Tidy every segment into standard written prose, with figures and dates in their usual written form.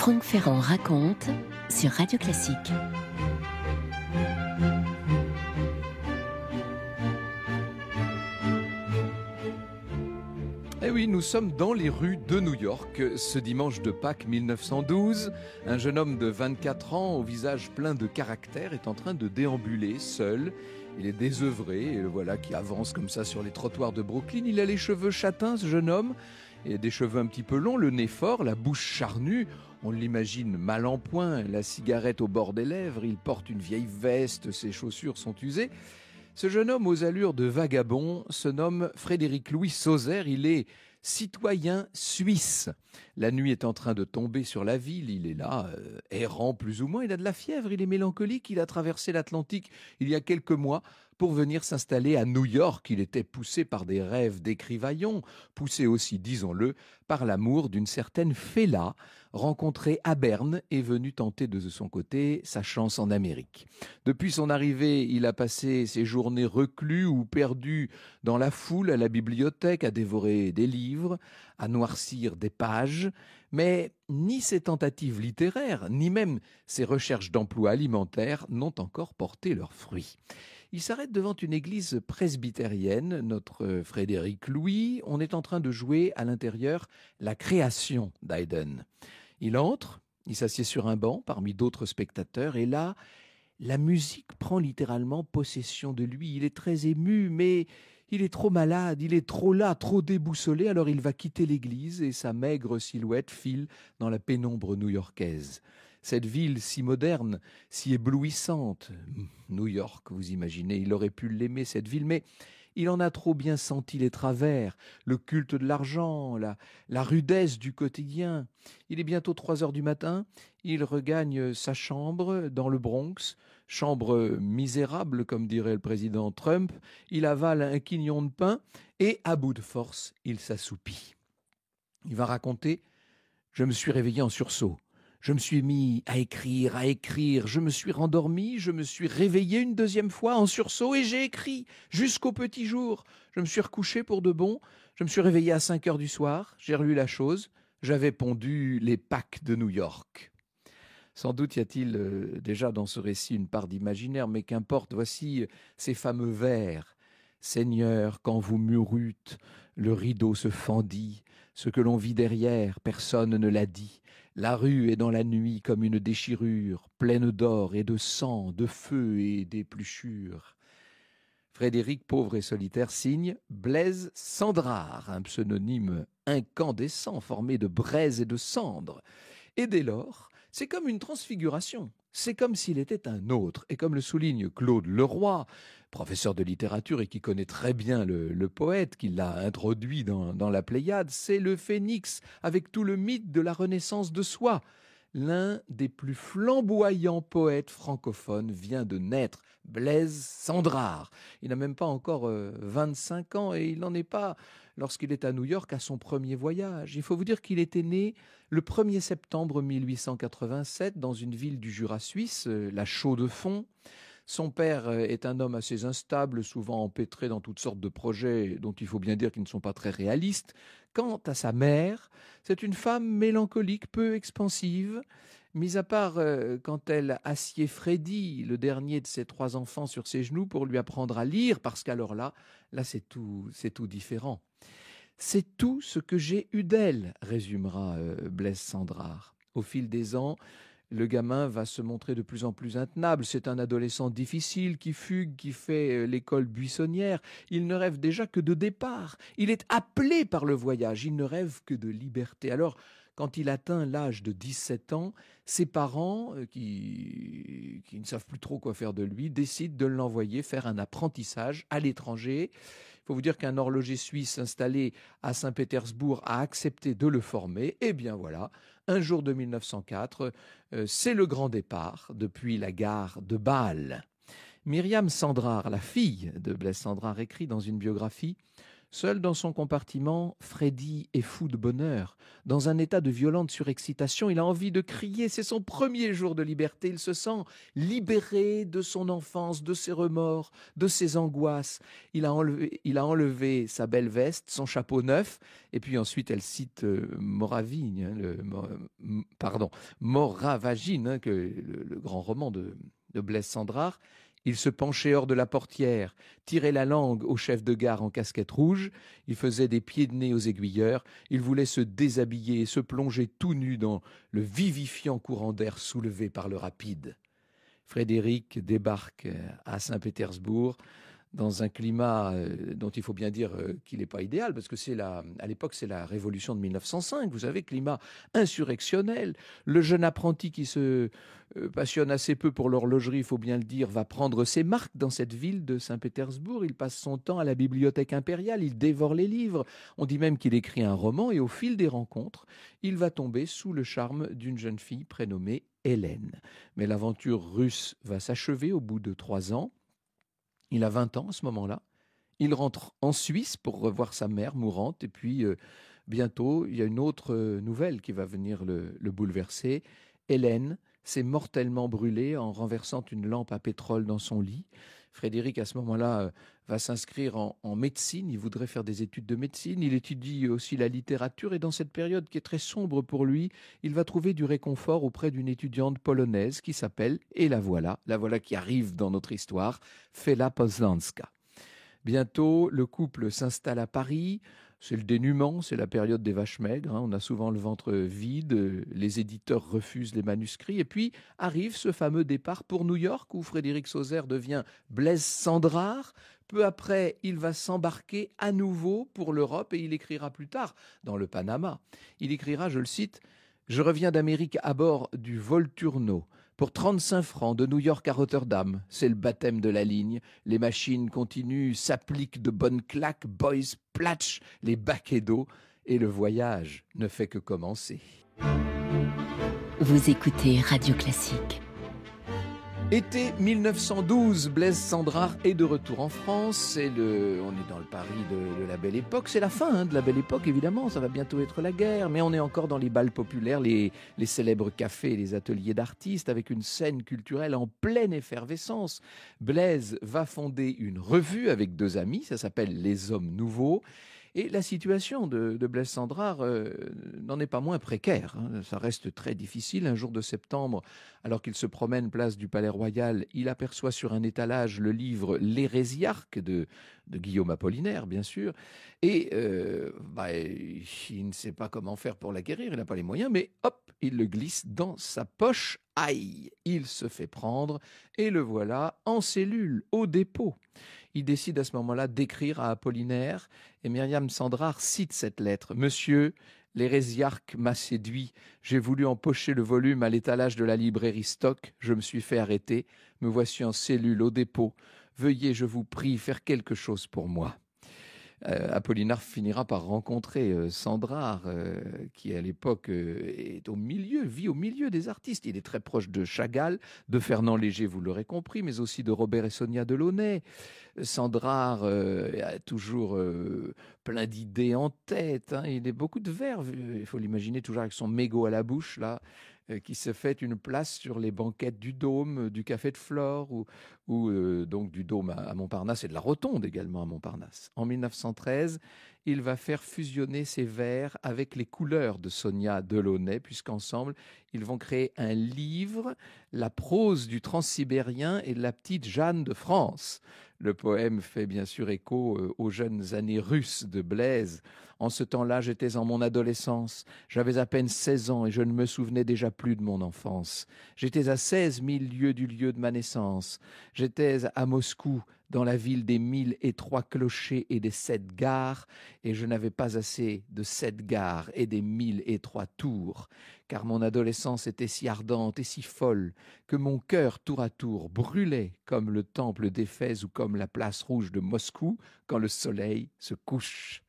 Franck Ferrand raconte sur Radio Classique. Eh oui, nous sommes dans les rues de New York, ce dimanche de Pâques 1912. Un jeune homme de 24 ans, au visage plein de caractère, est en train de déambuler seul. Il est désœuvré et le voilà qui avance comme ça sur les trottoirs de Brooklyn. Il a les cheveux châtains, ce jeune homme, et des cheveux un petit peu longs, le nez fort, la bouche charnue. On l'imagine mal en point, la cigarette au bord des lèvres. Il porte une vieille veste, ses chaussures sont usées. Ce jeune homme aux allures de vagabond se nomme Frédéric Louis Sauzer. Il est citoyen suisse. La nuit est en train de tomber sur la ville. Il est là, errant plus ou moins. Il a de la fièvre, il est mélancolique. Il a traversé l'Atlantique il y a quelques mois pour venir s'installer à New York. Il était poussé par des rêves d'écrivaillon, poussé aussi, disons-le, par l'amour d'une certaine Fela, rencontrée à Berne et venue tenter de son côté sa chance en Amérique. Depuis son arrivée, il a passé ses journées reclus ou perdu dans la foule, à la bibliothèque, à dévorer des livres, à noircir des pages. Mais ni ses tentatives littéraires, ni même ses recherches d'emploi alimentaire n'ont encore porté leurs fruits. Il s'arrête devant une église presbytérienne, notre Frédéric Louis. On est en train de jouer à l'intérieur la création d'Haydn. Il entre, il s'assied sur un banc parmi d'autres spectateurs et là, la musique prend littéralement possession de lui. Il est très ému, mais il est trop malade, il est trop las, trop déboussolé, alors il va quitter l'église et sa maigre silhouette file dans la pénombre new-yorkaise. Cette ville si moderne, si éblouissante, New York, vous imaginez, il aurait pu l'aimer cette ville, mais il en a trop bien senti les travers, le culte de l'argent, la rudesse du quotidien. Il est bientôt 3 heures du matin, il regagne sa chambre dans le Bronx, chambre misérable comme dirait le président Trump, il avale un quignon de pain et à bout de force, il s'assoupit. Il va raconter « Je me suis réveillé en sursaut. Je me suis mis à écrire, je me suis rendormi, je me suis réveillé une deuxième fois en sursaut et j'ai écrit jusqu'au petit jour. Je me suis recouché pour de bon, je me suis réveillé à 5 heures du soir, j'ai relu la chose, j'avais pondu les Pâques de New York. » Sans doute y a-t-il déjà dans ce récit une part d'imaginaire, mais qu'importe, voici ces fameux vers. « Seigneur, quand vous mourûtes, le rideau se fendit, ce que l'on vit derrière, personne ne l'a dit. La rue est dans la nuit comme une déchirure, pleine d'or et de sang, de feu et d'épluchures. » Frédéric, pauvre et solitaire, signe Blaise Sandrard, un pseudonyme incandescent formé de braise et de cendre. Et dès lors, c'est comme une transfiguration. C'est comme s'il était un autre. Et comme le souligne Claude Leroy, professeur de littérature et qui connaît très bien le poète, qui l'a introduit dans la Pléiade, c'est le phénix avec tout le mythe de la renaissance de soi. L'un des plus flamboyants poètes francophones vient de naître, Blaise Sandrard. Il n'a même pas encore 25 ans et il n'en est pas lorsqu'il est à New York à son premier voyage. Il faut vous dire qu'il était né le 1er septembre 1887 dans une ville du Jura suisse, la Chaux-de-Fonds. Son père est un homme assez instable, souvent empêtré dans toutes sortes de projets dont il faut bien dire qu'ils ne sont pas très réalistes. Quant à sa mère, c'est une femme mélancolique, peu expansive, mis à part quand elle assied Freddy, le dernier de ses 3 enfants, sur ses genoux pour lui apprendre à lire, parce qu'alors là c'est tout différent. C'est tout ce que j'ai eu d'elle, résumera Blaise Sandrard. Au fil des ans, le gamin va se montrer de plus en plus intenable. C'est un adolescent difficile qui fugue, qui fait l'école buissonnière. Il ne rêve déjà que de départ. Il est appelé par le voyage. Il ne rêve que de liberté. Alors, quand il atteint l'âge de 17 ans, ses parents, qui ne savent plus trop quoi faire de lui, décident de l'envoyer faire un apprentissage à l'étranger. Il faut vous dire qu'un horloger suisse installé à Saint-Pétersbourg a accepté de le former. Et bien voilà, un jour de 1904, c'est le grand départ depuis la gare de Bâle. Myriam Sandrard, la fille de Blaise Sandrard, écrit dans une biographie Seul dans son compartiment, Freddy est fou de bonheur. Dans un état de violente surexcitation, il a envie de crier. C'est son premier jour de liberté. Il se sent libéré de son enfance, de ses remords, de ses angoisses. Il a enlevé sa belle veste, son chapeau neuf, et puis ensuite elle cite Moravine, Moravagine, le grand roman de Blaise Cendrars. Il se penchait hors de la portière, tirait la langue au chef de gare en casquette rouge, il faisait des pieds de nez aux aiguilleurs, il voulait se déshabiller et se plonger tout nu dans le vivifiant courant d'air soulevé par le rapide. Frédéric débarque à Saint-Pétersbourg dans un climat dont il faut bien dire qu'il n'est pas idéal, parce que à l'époque, c'est la révolution de 1905, vous savez, climat insurrectionnel. Le jeune apprenti qui se passionne assez peu pour l'horlogerie, il faut bien le dire, va prendre ses marques dans cette ville de Saint-Pétersbourg. Il passe son temps à la bibliothèque impériale, il dévore les livres. On dit même qu'il écrit un roman, et au fil des rencontres, il va tomber sous le charme d'une jeune fille prénommée Hélène. Mais l'aventure russe va s'achever au bout de 3 ans. Il a 20 ans à ce moment-là. Il rentre en Suisse pour revoir sa mère mourante. Et puis, bientôt, il y a une autre nouvelle qui va venir le bouleverser. Hélène s'est mortellement brûlée en renversant une lampe à pétrole dans son lit. Frédéric, à ce moment-là, va s'inscrire en médecine. Il voudrait faire des études de médecine. Il étudie aussi la littérature. Et dans cette période qui est très sombre pour lui, il va trouver du réconfort auprès d'une étudiante polonaise qui s'appelle, et la voilà qui arrive dans notre histoire, Fela Poznańska. Bientôt, le couple s'installe à Paris. C'est le dénuement, c'est la période des vaches maigres. On a souvent le ventre vide, les éditeurs refusent les manuscrits. Et puis arrive ce fameux départ pour New York où Frédéric Sauzer devient Blaise Cendrars. Peu après, il va s'embarquer à nouveau pour l'Europe et il écrira plus tard, dans le Panama, il écrira, je le cite, « Je reviens d'Amérique à bord du Volturno. Pour 35 francs de New York à Rotterdam, c'est le baptême de la ligne. Les machines continuent, s'appliquent de bonnes claques, boys platch les baquets d'eau et le voyage ne fait que commencer. » Vous écoutez Radio Classique. Été 1912, Blaise Cendrars est de retour en France. On est dans le Paris de la Belle Époque. C'est la fin de la Belle Époque, évidemment. Ça va bientôt être la guerre. Mais on est encore dans les bals populaires, les célèbres cafés, les ateliers d'artistes, avec une scène culturelle en pleine effervescence. Blaise va fonder une revue avec 2 amis. Ça s'appelle Les Hommes Nouveaux. Et la situation de Blaise Cendrars n'en est pas moins précaire. Ça reste très difficile. Un jour de septembre, alors qu'il se promène place du Palais Royal, il aperçoit sur un étalage le livre L'Hérésiarque de Guillaume Apollinaire, bien sûr. Et il ne sait pas comment faire pour l'acquérir, il n'a pas les moyens, mais hop, il le glisse dans sa poche. Aïe, il se fait prendre et le voilà en cellule, au dépôt. Il décide à ce moment-là d'écrire à Apollinaire et Myriam Cendrars cite cette lettre. « Monsieur, l'hérésiarque m'a séduit. J'ai voulu empocher le volume à l'étalage de la librairie Stock. Je me suis fait arrêter. Me voici en cellule au dépôt. Veuillez, je vous prie, faire quelque chose pour moi. » Apollinaire finira par rencontrer Cendrars, qui à l'époque vit au milieu des artistes. Il est très proche de Chagall, de Fernand Léger, vous l'aurez compris, mais aussi de Robert et Sonia Delaunay. Cendrars a toujours plein d'idées en tête. Il a beaucoup de vers, il faut l'imaginer toujours avec son mégot à la bouche, là, qui se fait une place sur les banquettes du Dôme, du Café de Flore, ou donc du Dôme à Montparnasse et de la Rotonde également à Montparnasse. En 1913, il va faire fusionner ses vers avec les couleurs de Sonia Delaunay, puisqu'ensemble, ils vont créer un livre, La prose du Transsibérien et de la petite Jeanne de France. Le poème fait bien sûr écho aux jeunes années russes de Blaise. En ce temps-là, j'étais en mon adolescence. J'avais à peine 16 ans et je ne me souvenais déjà plus de mon enfance. J'étais à 16 000 lieues du lieu de ma naissance. J'étais à Moscou, dans la ville des 1003 clochers et des 7 gares, et je n'avais pas assez de 7 gares et des 1003 tours, car mon adolescence était si ardente et si folle que mon cœur tour à tour brûlait comme le temple d'Éphèse ou comme la place rouge de Moscou quand le soleil se couche.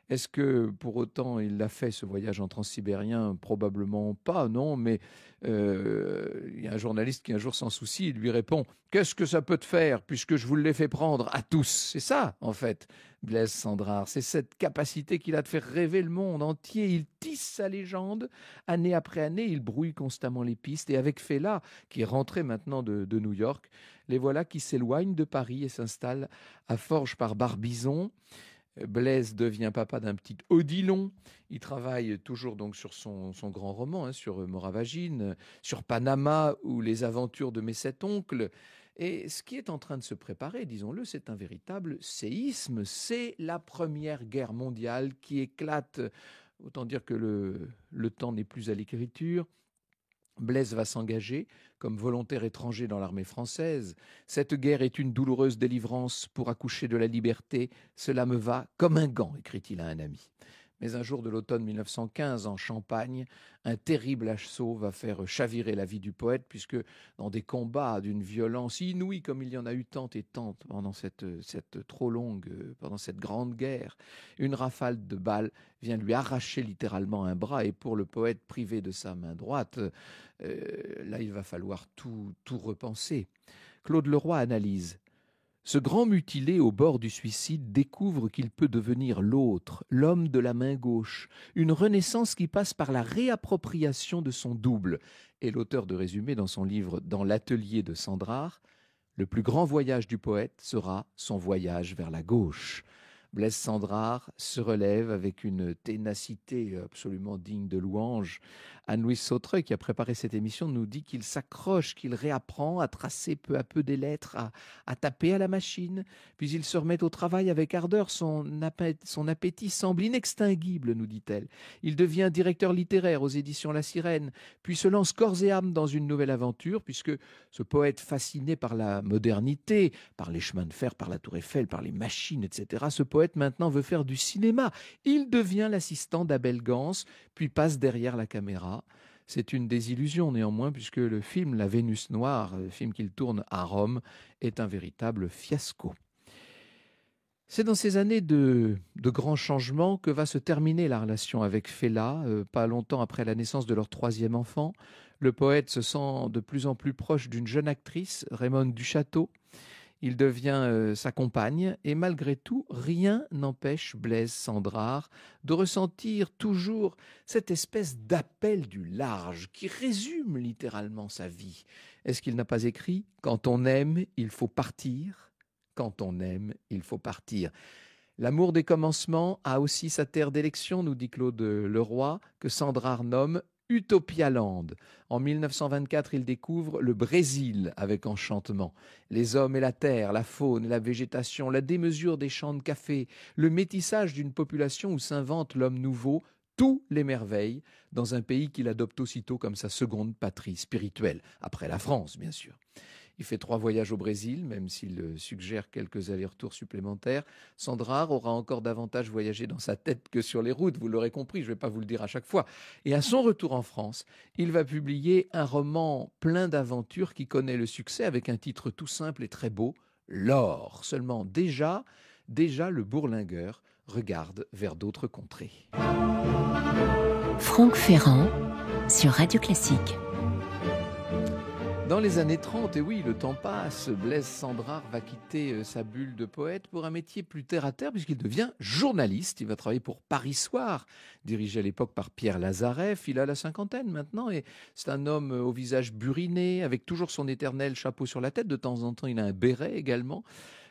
Est-ce que pour autant il l'a fait ce voyage en transsibérien? Probablement pas, non, mais il y a un journaliste qui un jour sans souci, il lui répond: «Qu'est-ce que ça peut te faire puisque je vous l'ai fait prendre à tous?» C'est ça en fait, Blaise Cendrars, c'est cette capacité qu'il a de faire rêver le monde entier. Il tisse sa légende, année après année, il brouille constamment les pistes et avec Fela, qui est rentré maintenant de New York, les voilà qui s'éloignent de Paris et s'installent à Forges-par-Barbizon. Blaise devient papa d'un petit Odilon. Il travaille toujours donc sur son grand roman, sur Moravagine, sur Panama ou les aventures de mes 7 oncles. Et ce qui est en train de se préparer, disons-le, c'est un véritable séisme. C'est la Première Guerre mondiale qui éclate. Autant dire que le temps n'est plus à l'écriture. Blaise va s'engager comme volontaire étranger dans l'armée française. Cette guerre est une douloureuse délivrance pour accoucher de la liberté. Cela me va comme un gant, écrit-il à un ami. Mais un jour de l'automne 1915, en Champagne, un terrible assaut va faire chavirer la vie du poète, puisque dans des combats d'une violence inouïe, comme il y en a eu tant et tant pendant cette trop longue, pendant cette grande guerre, une rafale de balles vient lui arracher littéralement un bras, et pour le poète privé de sa main droite, là il va falloir tout repenser. Claude Leroy analyse. Ce grand mutilé au bord du suicide découvre qu'il peut devenir l'autre, l'homme de la main gauche, une renaissance qui passe par la réappropriation de son double. Et l'auteur de résumé dans son livre Dans l'atelier de Cendrars, le plus grand voyage du poète sera son voyage vers la gauche. Blaise Cendrars se relève avec une ténacité absolument digne de louange. Anne-Louise Sautreuil, qui a préparé cette émission, nous dit qu'il s'accroche, qu'il réapprend à tracer peu à peu des lettres, à taper à la machine, puis il se remet au travail avec ardeur. Son appétit semble inextinguible, nous dit-elle. Il devient directeur littéraire aux éditions La Sirène, puis se lance corps et âme dans une nouvelle aventure, puisque ce poète fasciné par la modernité, par les chemins de fer, par la Tour Eiffel, par les machines, etc., ce poète maintenant veut faire du cinéma. Il devient l'assistant d'Abel Gance, puis passe derrière la caméra. C'est une désillusion néanmoins, puisque le film La Vénus Noire, le film qu'il tourne à Rome, est un véritable fiasco. C'est dans ces années de grands changements que va se terminer la relation avec Fela, pas longtemps après la naissance de leur 3e enfant. Le poète se sent de plus en plus proche d'une jeune actrice, Raymonde Duchâteau. Il devient sa compagne et malgré tout, rien n'empêche Blaise Cendrars de ressentir toujours cette espèce d'appel du large qui résume littéralement sa vie. Est-ce qu'il n'a pas écrit « Quand on aime, il faut partir » ? Quand on aime, il faut partir. L'amour des commencements a aussi sa terre d'élection, nous dit Claude Leroy, que Cendrars nomme Utopialand. En 1924, il découvre le Brésil avec enchantement. Les hommes et la terre, la faune et la végétation, la démesure des champs de café, le métissage d'une population où s'invente l'homme nouveau, tout l'émerveille dans un pays qu'il adopte aussitôt comme sa seconde patrie spirituelle, après la France bien sûr. Il fait 3 voyages au Brésil, même s'il suggère quelques allers-retours supplémentaires. Cendrars aura encore davantage voyagé dans sa tête que sur les routes, vous l'aurez compris, je ne vais pas vous le dire à chaque fois. Et à son retour en France, il va publier un roman plein d'aventures qui connaît le succès avec un titre tout simple et très beau, L'or. Seulement déjà le bourlingueur regarde vers d'autres contrées. Franck Ferrand sur Radio Classique. Dans les années 30, et oui, le temps passe, Blaise Cendrars va quitter sa bulle de poète pour un métier plus terre-à-terre puisqu'il devient journaliste. Il va travailler pour Paris Soir, dirigé à l'époque par Pierre Lazareff. Il a la 50aine maintenant et c'est un homme au visage buriné, avec toujours son éternel chapeau sur la tête. De temps en temps, il a un béret également.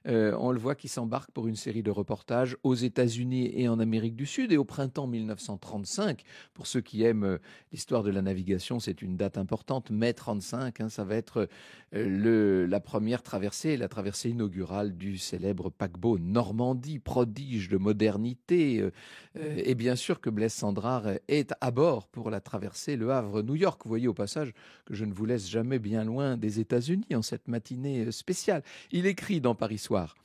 On le voit qui s'embarque pour une série de reportages aux États-Unis et en Amérique du Sud. Et au printemps 1935, pour ceux qui aiment l'histoire de la navigation, c'est une date importante, mai 35, ça va être la première traversée, la traversée inaugurale du célèbre paquebot Normandie, prodige de modernité. Et bien sûr que Blaise Cendrars est à bord pour la traversée Le Havre-New York. Vous voyez au passage que je ne vous laisse jamais bien loin des États-Unis en cette matinée spéciale. Il écrit dans Paris Soir: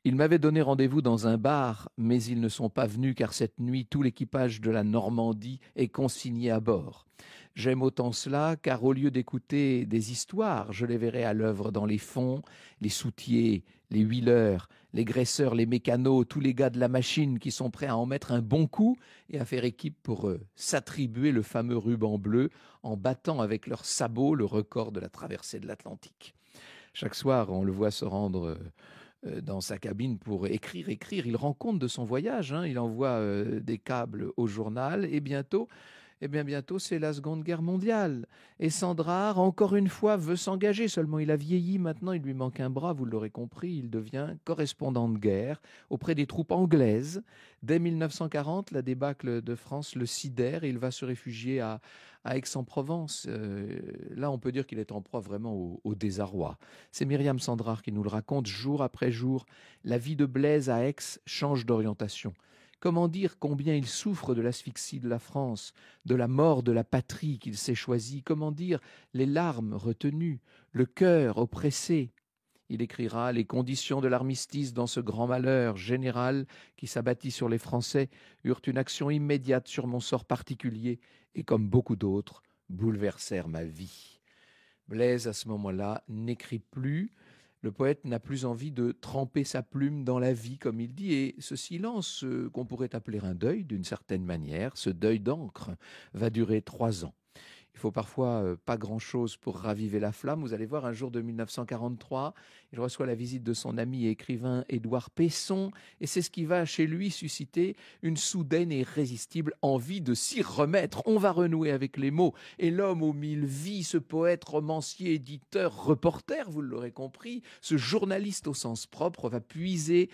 Ils m'avaient donné rendez-vous dans un bar, mais ils ne sont pas venus car cette nuit, tout l'équipage de la Normandie est consigné à bord. J'aime autant cela car au lieu d'écouter des histoires, je les verrai à l'œuvre dans les fonds, les soutiers, les huileurs, les graisseurs, les mécanos, tous les gars de la machine qui sont prêts à en mettre un bon coup et à faire équipe pour s'attribuer le fameux ruban bleu en battant avec leurs sabots le record de la traversée de l'Atlantique. Chaque soir, on le voit se rendre dans sa cabine pour écrire. Il rend compte de son voyage, il envoie des câbles au journal et bientôt, c'est la Seconde Guerre mondiale. Et Sandrard, encore une fois, veut s'engager. Seulement, il a vieilli. Maintenant, il lui manque un bras. Vous l'aurez compris, il devient correspondant de guerre auprès des troupes anglaises. Dès 1940, la débâcle de France le sidère et il va se réfugier à Aix-en-Provence. Là, on peut dire qu'il est en proie vraiment au désarroi. C'est Myriam Sandrard qui nous le raconte jour après jour. La vie de Blaise à Aix change d'orientation. Comment dire combien il souffre de l'asphyxie de la France, de la mort de la patrie qu'il s'est choisie? Comment dire les larmes retenues, le cœur oppressé? Il écrira « Les conditions de l'armistice dans ce grand malheur général qui s'abattit sur les Français eurent une action immédiate sur mon sort particulier et, comme beaucoup d'autres, bouleversèrent ma vie. » Blaise, à ce moment-là, n'écrit plus. Le poète n'a plus envie de tremper sa plume dans la vie, comme il dit, et ce silence qu'on pourrait appeler un deuil, d'une certaine manière, ce deuil d'encre, va durer 3 ans. Il faut parfois pas grand-chose pour raviver la flamme. Vous allez voir, un jour de 1943, il reçoit la visite de son ami et écrivain Édouard Pesson, et c'est ce qui va chez lui susciter une soudaine et irrésistible envie de s'y remettre. On va renouer avec les mots. Et l'homme aux 1000 vies, ce poète, romancier, éditeur, reporter, vous l'aurez compris, ce journaliste au sens propre, va puiser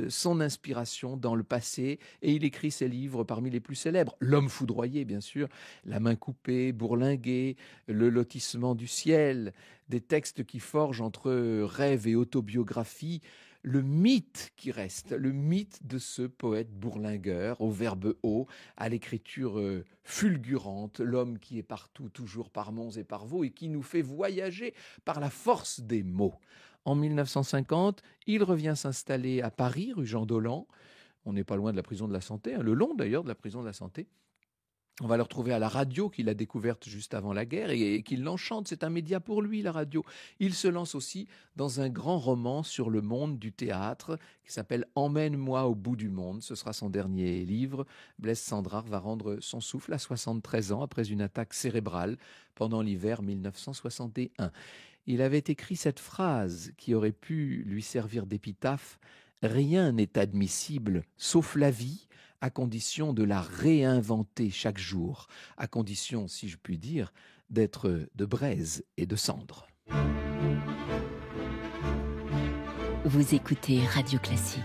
son inspiration dans le passé, et il écrit ses livres parmi les plus célèbres. L'homme foudroyé, bien sûr, La main coupée, Bourlinguer, Le lotissement du ciel, des textes qui forgent entre rêve et autobiographie le mythe qui reste, le mythe de ce poète bourlingueur, au verbe haut, à l'écriture fulgurante, l'homme qui est partout, toujours par monts et par vaux, et qui nous fait voyager par la force des mots. En 1950, il revient s'installer à Paris, rue Jean Dolent. On n'est pas loin de la prison de la Santé, le long d'ailleurs de la prison de la Santé. On va le retrouver à la radio qu'il a découverte juste avant la guerre et qui l'enchante. C'est un média pour lui, la radio. Il se lance aussi dans un grand roman sur le monde du théâtre qui s'appelle « Emmène-moi au bout du monde ». Ce sera son dernier livre. Blaise Sandrard va rendre son souffle à 73 ans après une attaque cérébrale pendant l'hiver 1961. Il avait écrit cette phrase qui aurait pu lui servir d'épitaphe. « Rien n'est admissible sauf la vie ». À condition de la réinventer chaque jour, à condition, si je puis dire, d'être de braise et de cendre. Vous écoutez Radio Classique.